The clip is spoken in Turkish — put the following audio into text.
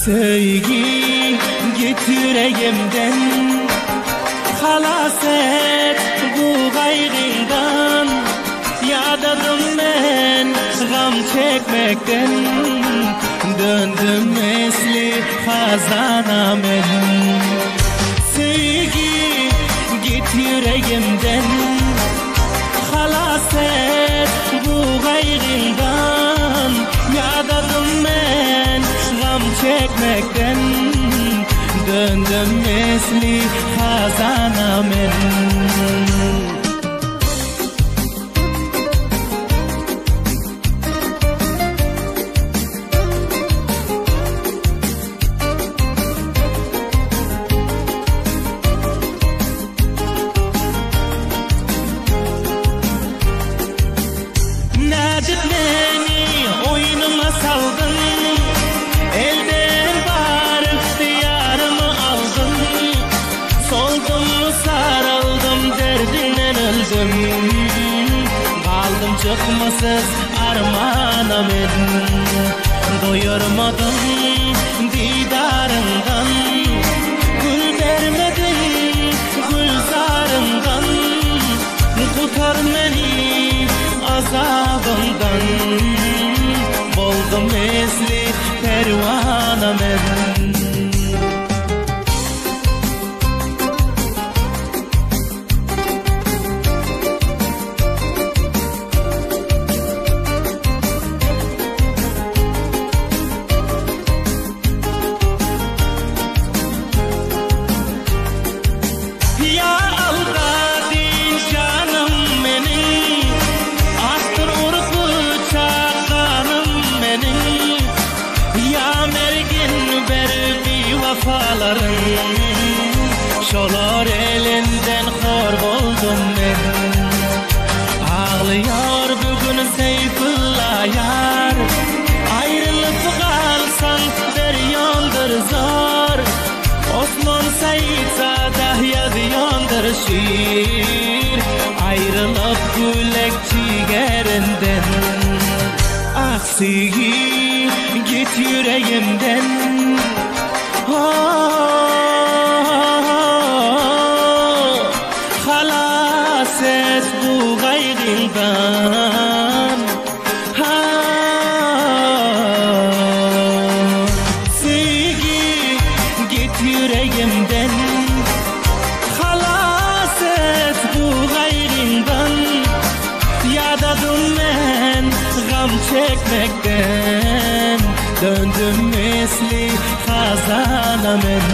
Sevgi git yüreğimden, halas et bu gayrından. Yadadım ben gam çekmekten, döndüm esli hazana men. Sevgi git yüreğimden, halas et bu gayrından. Yadadım ben gam çekmekten, döndüm esli hazana men. Beni oyunuma saldın, elden var ihtiyarımı aldın. Soldum sarıldım, derdinden öldüm. Kaldım çıkmasız armana men. Doyurmadım didarından, gül vermedin gülzarımdan. Kurtar beni azabından, boldum esli pervana men. Şolar elinden hor boldum men. Ağlıyor bugün Seyfullah yar, ayrılıp kalsan deryondur zor. Osman Said Sadah yazıyondur şiir, ayrılıp gülek çigerinden. Ah sevgi git yüreğimden, halas et bu gayrından. Sevgi git yüreğimden, halas et bu gayrından. Yadadım ben gam çekmekten, döndüm esli hazana men.